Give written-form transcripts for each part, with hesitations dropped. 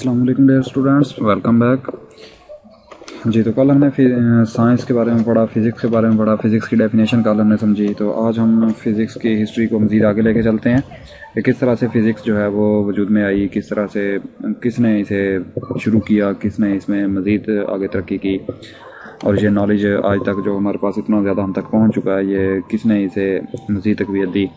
अस्सलाम वालेकुम dear students, welcome back. जी तो कल हमने साइंस के बारे में पढ़ा, फिज़िक्स के बारे में पढ़ा, फिज़िक्स की डेफिनेशन कल हमने समझी। तो आज हम फिज़िक्स की हिस्ट्री को मज़ीद आगे लेके चलते हैं कि किस तरह से फ़िज़िक्स जो है वो वजूद में आई, किस तरह से किसने इसे शुरू किया, किसने इसमें मज़ीद आगे तरक्की की, और ये नॉलेज आज तक जो हमारे पास इतना ज़्यादा हम तक पहुँच चुका है, ये किसने इसे मज़ीद तक़वियत दी।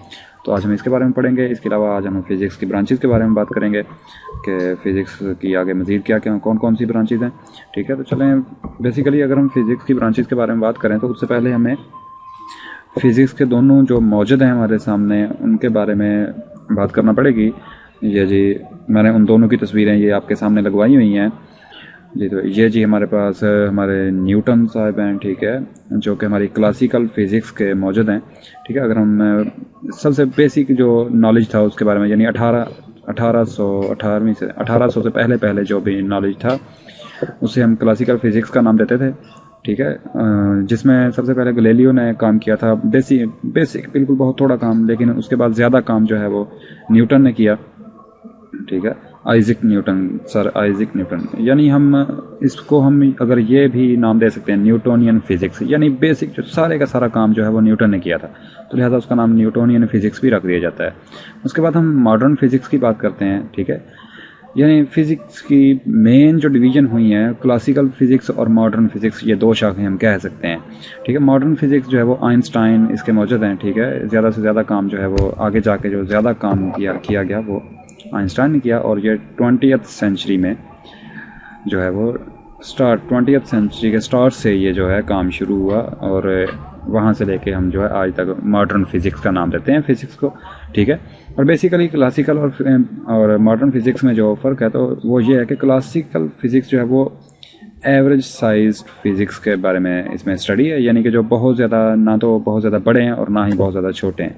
तो आज हम इसके बारे में पढ़ेंगे। इसके अलावा आज हम फ़िज़िक्स की ब्रांचेस के बारे में बात करेंगे कि फ़िज़िक्स की आगे मज़ीद क्या क्या कौन कौन सी ब्रांचेस हैं। ठीक है, तो चलें बेसिकली अगर हम फ़िज़िक्स की ब्रांचेस के बारे में बात करें तो उससे पहले हमें फ़िज़िक्स के दोनों जो मौजूद हैं हमारे सामने उनके बारे में बात करना पड़ेगी। ये जी मैंने उन दोनों की तस्वीरें ये आपके सामने लगवाई हुई हैं जी। तो ये जी हमारे पास हमारे न्यूटन साहब हैं, ठीक है, जो कि हमारी क्लासिकल फ़िज़िक्स के मौजूद हैं। ठीक है, अगर हम सबसे बेसिक जो नॉलेज था उसके बारे में, यानी 1800 से पहले जो भी नॉलेज था उसे हम क्लासिकल फ़िज़िक्स का नाम देते थे। ठीक है, जिसमें सबसे पहले गैलीलियो ने काम किया था, बेसिक बिल्कुल बहुत थोड़ा काम, लेकिन उसके बाद ज़्यादा काम जो है वो न्यूटन ने किया। ठीक है, सर आइज़ैक न्यूटन, यानी हम इसको हम अगर ये भी नाम दे सकते हैं न्यूटोनियन फ़िज़िक्स, यानी बेसिक जो सारे का सारा काम जो है वो न्यूटन ने किया था, तो लिहाजा उसका नाम न्यूटोनियन फ़िज़िक्स भी रख दिया जाता है। उसके बाद हम मॉडर्न फ़िज़िक्स की बात करते हैं। ठीक है, यानी फ़िज़िक्स की मेन जो डिवीज़न हुई है, क्लासिकल फ़िज़िक्स और मॉडर्न फ़िज़िक्स, ये दो शाखें हम कह सकते हैं। ठीक है, मॉडर्न फ़िज़िक्स जो है वो आइंस्टाइन इसके मौजूद हैं। ठीक है, ज़्यादा से ज़्यादा काम जो है वो आगे जाके जो ज़्यादा काम किया गया वो आइंस्टाइन ने किया, और ये 20th सेंचुरी में जो है वो 20th सेंचुरी के स्टार्ट से ये जो है काम शुरू हुआ, और वहाँ से लेके हम जो है आज तक मॉडर्न फ़िज़िक्स का नाम देते हैं फ़िज़िक्स को। ठीक है, और बेसिकली क्लासिकल और मॉडर्न फ़िज़िक्स में जो फ़र्क है तो वो ये है कि क्लासिकल फ़िज़िक्स जो है वो एवरेज साइज फ़िज़िक्स के बारे में इसमें स्टडी है, यानी कि जो बहुत ज़्यादा ना तो बहुत ज़्यादा बड़े हैं और ना ही बहुत ज़्यादा छोटे हैं,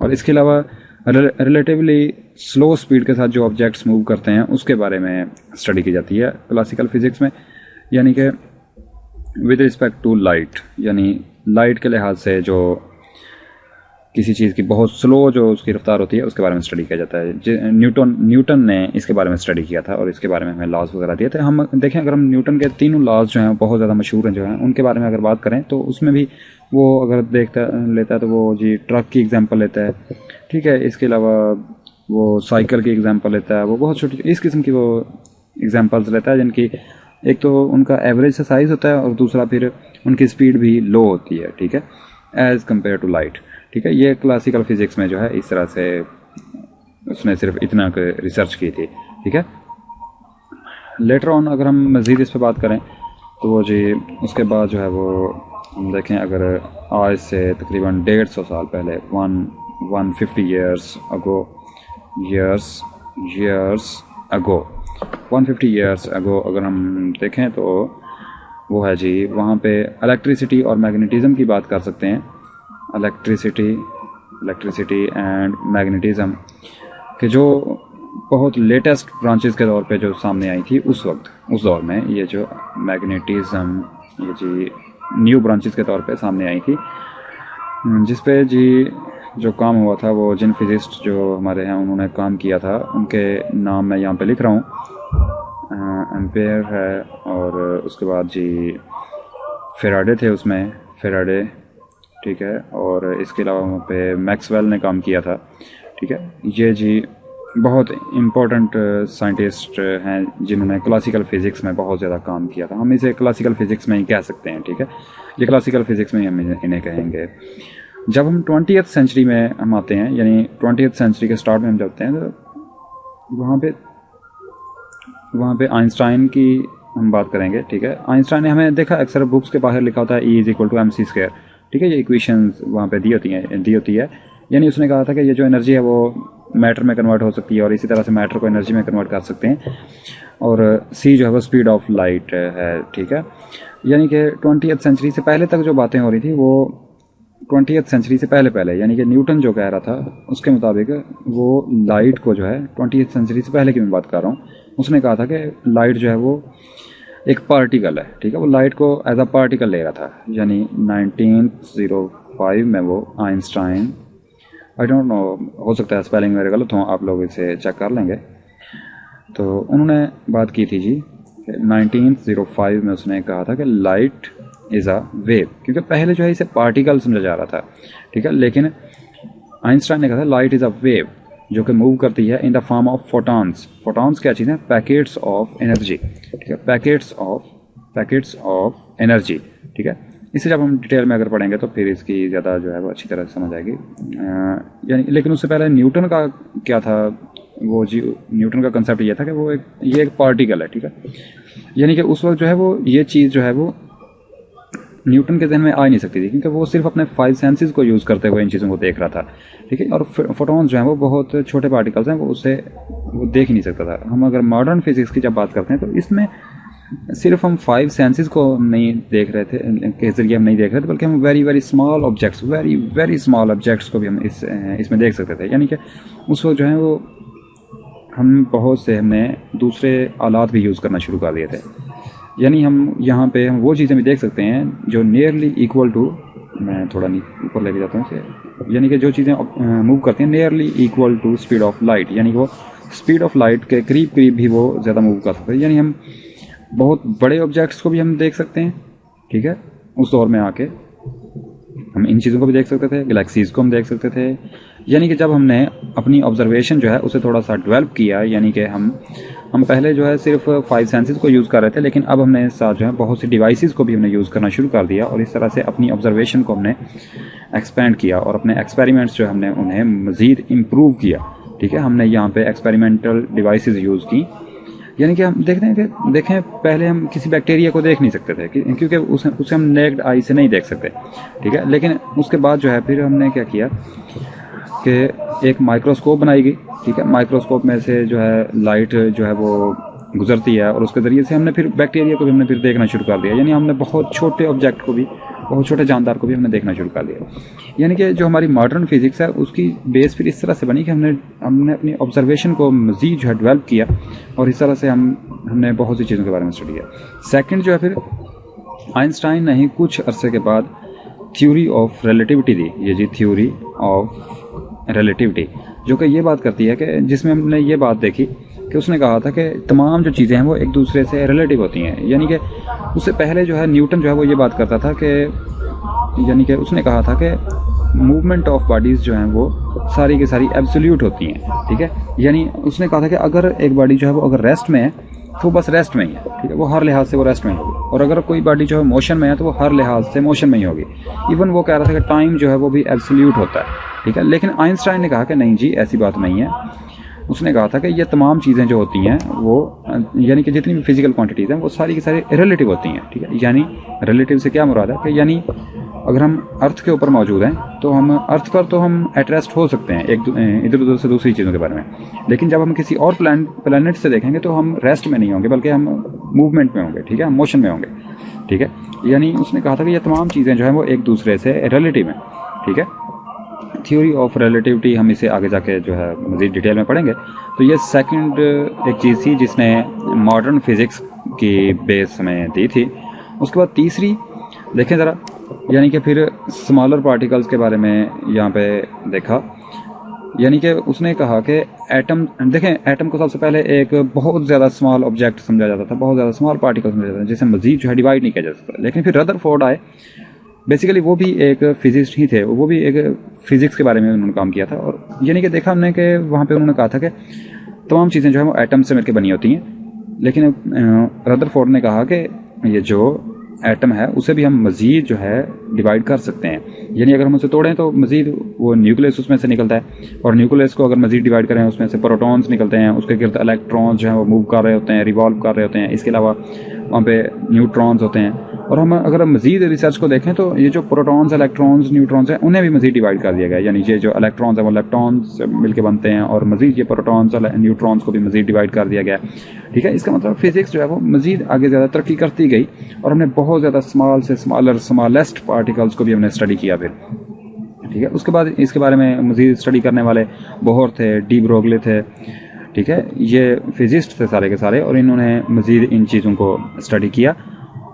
और इसके अलावा रिलेटिवली स्लो स्पीड के साथ जो ऑब्जेक्ट्स मूव करते हैं उसके बारे में स्टडी की जाती है क्लासिकल फ़िज़िक्स में। यानी कि विद रिस्पेक्ट टू लाइट, यानी लाइट के लिहाज से जो किसी चीज़ की बहुत स्लो जो उसकी रफ्तार होती है उसके बारे में स्टडी किया जाता है। न्यूटन ने इसके बारे में स्टडी किया था और इसके बारे में हमें लॉज वगैरह दिए थे। हम देखें, अगर हम न्यूटन के तीनों लॉज जो हैं बहुत ज़्यादा मशहूर हैं जो हैं, उनके बारे में अगर बात करें तो उसमें भी वो अगर लेता है तो वो जी ट्रक की एग्जांपल लेता है। ठीक है, इसके अलावा वो साइकिल की एग्जांपल लेता है, वो बहुत छोटी इस किस्म की वो एग्जांपल्स लेता है जिनकी एक तो उनका एवरेज सा साइज़ होता है और दूसरा फिर उनकी स्पीड भी लो होती है। ठीक है, एज़ कम्पेयर टू लाइट। ठीक है, ये क्लासिकल फ़िज़िक्स में जो है इस तरह से उसने सिर्फ इतना रिसर्च की थी। ठीक है, लेटर ऑन अगर हम मज़ीद इस पर बात करें तो वो जी उसके बाद जो है वो हम देखें, अगर आज से तकरीबन 150 साल पहले 150 years ago 150 years ago अगर हम देखें तो वो है जी, वहाँ पे इलेक्ट्रिसिटी और मैग्नेटिज़म की बात कर सकते हैं। इलेक्ट्रिसिटी एंड मैग्नेटिज़म के जो बहुत लेटेस्ट ब्रांचेस के तौर पे जो सामने आई थी उस दौर में, ये जो मैग्नेटिज़म ये जी न्यू ब्रांचेस के तौर पे सामने आई थी, जिस पे जी जो काम हुआ था वो जिन फिजिस्ट जो हमारे हैं उन्होंने काम किया था उनके नाम मैं यहाँ पे लिख रहा हूँ। एम्पेयर है, और उसके बाद जी फेराडे थे उसमें, फेराडे। ठीक है, और इसके अलावा वहाँ पे मैक्सवेल ने काम किया था। ठीक है, ये जी बहुत इम्पोर्टेंट साइंटिस्ट हैं जिन्होंने क्लासिकल फ़िज़िक्स में बहुत ज़्यादा काम किया था। हम इसे क्लासिकल फ़िज़िक्स में ही कह सकते हैं। ठीक है, ये क्लासिकल फ़िज़िक्स में ही हम इन्हें कहेंगे। जब हम 20th सेंचुरी में हम आते हैं, यानी 20th सेंचुरी के स्टार्ट में हम जाते हैं, तो वहाँ पे आइंस्टाइन की हम बात करेंगे। ठीक है, आइंस्टाइन ने हमें देखा अक्सर बुक्स के बाहर लिखा होता है E=mc²। ठीक है, ये इक्वेशंस वहाँ पे दी होती है, यानी उसने कहा था कि ये जो एनर्जी है वो मैटर में कन्वर्ट हो सकती है और इसी तरह से मैटर को एनर्जी में कन्वर्ट कर सकते हैं, और c जो है वो स्पीड ऑफ लाइट है। ठीक है, यानी कि 20th सेंचुरी से पहले तक जो बातें हो रही थी वो 20th सेंचुरी से पहले यानी कि न्यूटन जो कह रहा था उसके मुताबिक वो लाइट को जो है 20th सेंचुरी से पहले की मैं बात कर रहा हूँ, उसने कहा था कि लाइट जो है वो एक पार्टिकल है। ठीक है, वो लाइट को एज अ पार्टिकल ले रहा था, यानी 1905 में वो आइंस्टाइन, आई डोंट नो, हो सकता है स्पेलिंग मेरे गलत हो, आप लोग इसे चेक कर लेंगे। तो उन्होंने बात की थी जी 1905 में उसने कहा था कि लाइट इज़ अ वेव, क्योंकि पहले जो है इसे पार्टिकल समझा जा रहा था, ठीक है, लेकिन आइंस्टाइन ने कहा था लाइट इज़ अ वेव जो कि मूव करती है in the form of photons. Photons क्या चीज़ है? पैकेट्स ऑफ एनर्जी, ठीक है, पैकेट्स ऑफ एनर्जी, ठीक है। इसे जब हम डिटेल में अगर पढ़ेंगे तो फिर इसकी ज़्यादा जो है वो अच्छी तरह से समझ आएगी। यानी लेकिन उससे पहले न्यूटन का क्या था, वो जी न्यूटन का कंसेप्ट ये था कि वो ये एक पार्टिकल है, ठीक है, यानी कि उस वक्त जो है वो ये चीज़ जो है वो न्यूटन के जहन में आ ही नहीं सकती थी, क्योंकि वो सिर्फ अपने 5 सेंसेस को यूज़ करते हुए इन चीज़ों को देख रहा था, ठीक है। और फोटॉन्स जो हैं वो बहुत छोटे पार्टिकल्स हैं, वो देख ही नहीं सकता था। हम अगर मॉडर्न फिजिक्स की जब बात करते हैं तो इसमें सिर्फ हम 5 सेंसेस को नहीं देख रहे थे, के जरिए हम नहीं देख रहे थे, बल्कि हम very very small objects, very small objects को भी हम इसमें देख सकते थे। यानी कि उस वक्त जो है वो हमने दूसरे आलात भी यूज़ करना शुरू कर दिए थे। यानी हम यहाँ पे हम वो चीज़ें भी देख सकते हैं जो नियरली इक्वल टू, मैं थोड़ा ऊपर लेके जाता हूँ इसे, यानी कि जो चीज़ें मूव करती हैं nearly equal to speed of light, यानी कि वो स्पीड ऑफ लाइट के करीब करीब भी वो ज़्यादा मूव कर सकते हैं। यानी हम बहुत बड़े ऑब्जेक्ट्स को भी हम देख सकते हैं, ठीक है, उस दौर में आके हम इन चीज़ों को भी देख सकते थे, गैलेक्सीज़ को हम देख सकते थे। यानी कि जब हमने अपनी ऑब्जर्वेशन जो है उसे थोड़ा सा डेवलप किया, यानी कि हम पहले जो है सिर्फ 5 सेंसेस को यूज़ कर रहे थे, लेकिन अब हमने साथ जो है बहुत सी डिवाइसेस को भी हमने यूज़ करना शुरू कर दिया, और इस तरह से अपनी ऑब्जर्वेशन को हमने एक्सपेंड किया और अपने एक्सपेरिमेंट्स जो हमने उन्हें मज़ीद इम्प्रूव किया, ठीक है। हमने यहाँ पे एक्सपेरिमेंटल डिवाइसेस यूज़ की, यानी कि हम देखते हैं कि देखें पहले हम किसी बैक्टीरिया को देख नहीं सकते थे, क्योंकि उसे हम नेक्ड आई से नहीं देख सकते, ठीक है। लेकिन उसके बाद जो है फिर हमने क्या किया कि एक माइक्रोस्कोप बनाई गई, ठीक है। माइक्रोस्कोप में से जो है लाइट जो है वो गुजरती है, और उसके ज़रिए से हमने फिर बैक्टीरिया को भी हमने फिर देखना शुरू कर दिया। यानी हमने बहुत छोटे ऑब्जेक्ट को भी, बहुत छोटे जानदार को भी हमने देखना शुरू कर दिया। यानी कि जो हमारी मॉडर्न फिजिक्स है उसकी बेस फिर इस तरह से बनी कि हमने अपनी ऑब्जर्वेशन को मज़ीद जो है डेवलप किया, और इस तरह से हमने बहुत सी चीज़ों के बारे में स्टडी किया। सेकंड जो है फिर आइंस्टाइन ने ही कुछ अरसे के बाद थ्योरी ऑफ रिलेटिविटी दी, ये जी थ्योरी ऑफ रिलेटिविटी, जो कि ये बात करती है कि जिसमें हमने ये बात देखी कि उसने कहा था कि तमाम जो चीज़ें हैं वो एक दूसरे से रिलेटिव होती हैं। यानी कि उससे पहले जो है न्यूटन जो है वो ये बात करता था कि, यानी कि उसने कहा था कि मूवमेंट ऑफ बॉडीज़ जो हैं वो सारी की सारी एब्सोल्यूट होती हैं, ठीक है। यानी उसने कहा था कि अगर एक बॉडी जो है वो अगर रेस्ट में है तो बस रेस्ट में ही है, ठीक है, वो हर लिहाज से वो रेस्ट में ही होगी, और अगर कोई बॉडी जो है मोशन में है तो वो हर लिहाज से मोशन में ही होगी। इवन वो कह रहा था कि टाइम जो है वो भी एब्सोल्यूट होता है, ठीक है। लेकिन आइंस्टाइन ने कहा कि नहीं जी, ऐसी बात नहीं है। उसने कहा था कि ये तमाम चीज़ें जो होती हैं वो, यानी कि जितनी भी फिजिकल क्वांटिटीज़ हैं वो सारी की सारी रिलेटिव होती हैं, ठीक है। यानी रिलेटिव से क्या मुराद है कि यानी अगर हम अर्थ के ऊपर मौजूद हैं तो हम अर्थ पर तो हम एट रेस्ट हो सकते हैं इधर उधर से दूसरी चीज़ों के बारे में, लेकिन जब हम किसी और प्लैनेट से देखेंगे तो हम रेस्ट में नहीं होंगे, बल्कि हम मूवमेंट में होंगे, ठीक है, हम मोशन में होंगे, ठीक है। यानी उसने कहा था कि ये तमाम चीज़ें जो हैं वो एक दूसरे से रिलेटिव हैं, ठीक है। थ्योरी ऑफ रिलेटिविटी हम इसे आगे जाके जो है मज़ीद डिटेल में पढ़ेंगे। तो ये सेकंड एक चीज़ थी जिसने मॉडर्न फिज़िक्स की बेस हमें दी थी। उसके बाद तीसरी देखें ज़रा, यानी कि फिर स्मॉलर पार्टिकल्स के बारे में यहाँ पे देखा। यानी कि उसने कहा कि एटम, देखें एटम को सबसे पहले एक बहुत ज़्यादा स्मॉल ऑब्जेक्ट समझा जाता था, बहुत ज़्यादा स्मॉल पार्टिकल समझा जाता था, जिसे मज़ीद जो है डिवाइड नहीं किया जा सकता। लेकिन फिर रदरफोर्ड आए, बेसिकली वो भी एक फिजिस्ट ही थे, वो भी एक फिजिक्स के बारे में उन्होंने काम किया था, और यानी कि देखा हमने कि वहाँ पे उन्होंने कहा था कि तमाम चीज़ें जो है वो एटम से मिलकर बनी होती हैं। लेकिन रदरफोर्ड ने कहा कि ये जो एटम है उसे भी हम मज़ीद जो है डिवाइड कर सकते हैं, यानी अगर हम उसे तोड़ें तो मज़ीद वो न्यूक्लियस उसमें से निकलता है, और न्यूक्लियस को अगर मज़ीद डिवाइड करें उसमें से प्रोटॉन्स निकलते हैं, उसके गिर्द इलेक्ट्रॉन्स जो है वो मूव कर रहे होते हैं, रिवॉल्व कर रहे होते हैं। इसके अलावा वहाँ पे न्यूट्रॉन्स होते हैं, और हम अगर मज़ीद रिसर्च को देखें तो ये जो प्रोटॉन्स, इलेक्ट्रॉन्स, न्यूट्रॉन्स हैं उन्हें भी मज़ीद डिवाइड कर दिया गया है। यानी ये जो इलेक्ट्रॉन्स हैं वो इलेक्ट्रॉन्स मिलकर बनते हैं, और मज़ीद ये प्रोटॉन्स और न्यूट्रॉन्स को भी मज़ीद डिवाइड कर दिया गया है, ठीक है। इसका मतलब फिजिक्स जो है वो मज़ीद आगे ज़्यादा तरक्की करती गई, और हमने बहुत ज़्यादा स्मॉल से स्मॉलेस्ट पार्टिकल्स को भी हमने स्टडी किया फिर, ठीक है। उसके बाद इसके बारे में मज़ीद स्टडी करने वाले बोहर थे, डी ब्रोगली थे, ठीक है, ये फिजिस्ट थे सारे के सारे, और इन्होंने मज़ीद इन चीज़ों को स्टडी किया,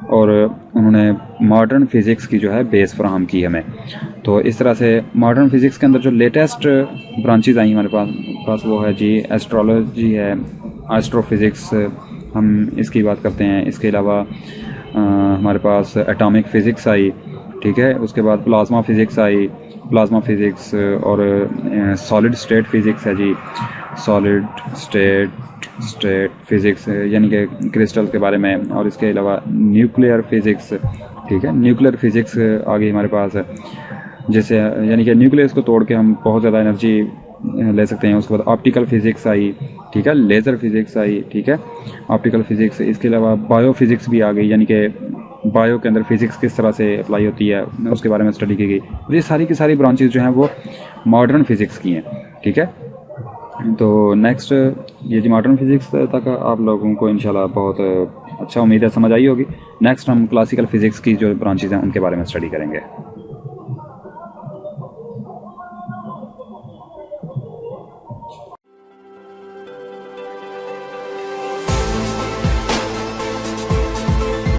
और उन्होंने मॉडर्न फिज़िक्स की जो है बेस फराहम की हमें। तो इस तरह से मॉडर्न फिज़िक्स के अंदर जो लेटेस्ट ब्रांचेज आई हमारे पास वो है जी एस्ट्रोलॉजी है, एस्ट्रोफिज़िक्स हम इसकी बात करते हैं। इसके अलावा हमारे पास एटॉमिक फ़िज़िक्स आई, ठीक है। उसके बाद प्लाज्मा फ़िज़िक्स आई, प्लाज्मा फ़िज़िक्स और सॉलिड स्टेट फ़िज़िक्स है जी। सॉलिड स्टेट फ़िज़िक्स यानी कि क्रिस्टल के बारे में। और इसके अलावा न्यूक्लियर फ़िज़िक्स, ठीक है। न्यूक्लियर फ़िज़िक्स आ गई हमारे पास, जैसे यानी कि न्यूक्लियस को तोड़ के हम बहुत ज़्यादा एनर्जी ले सकते हैं। उसके बाद ऑप्टिकल फ़िज़िक्स आई, ठीक है। लेज़र फ़िज़िक्स आई, ठीक है। ऑप्टिकल फ़िज़िक्स, इसके अलावा बायो फ़िज़िक्स भी आ गई, यानी कि बायो के अंदर फ़िज़िक्स किस तरह से अप्लाई होती है उसके बारे में स्टडी की गई। ये सारी की सारी ब्रांचेज जो हैं वो मॉडर्न फ़िज़िक्स की हैं, ठीक है। तो नेक्स्ट ये जो मॉडर्न फ़िज़िक्स तक आप लोगों को इंशाल्लाह बहुत अच्छा उम्मीद है समझ आई होगी। नेक्स्ट हम क्लासिकल फ़िज़िक्स की जो ब्रांचेज हैं उनके बारे में स्टडी करेंगे।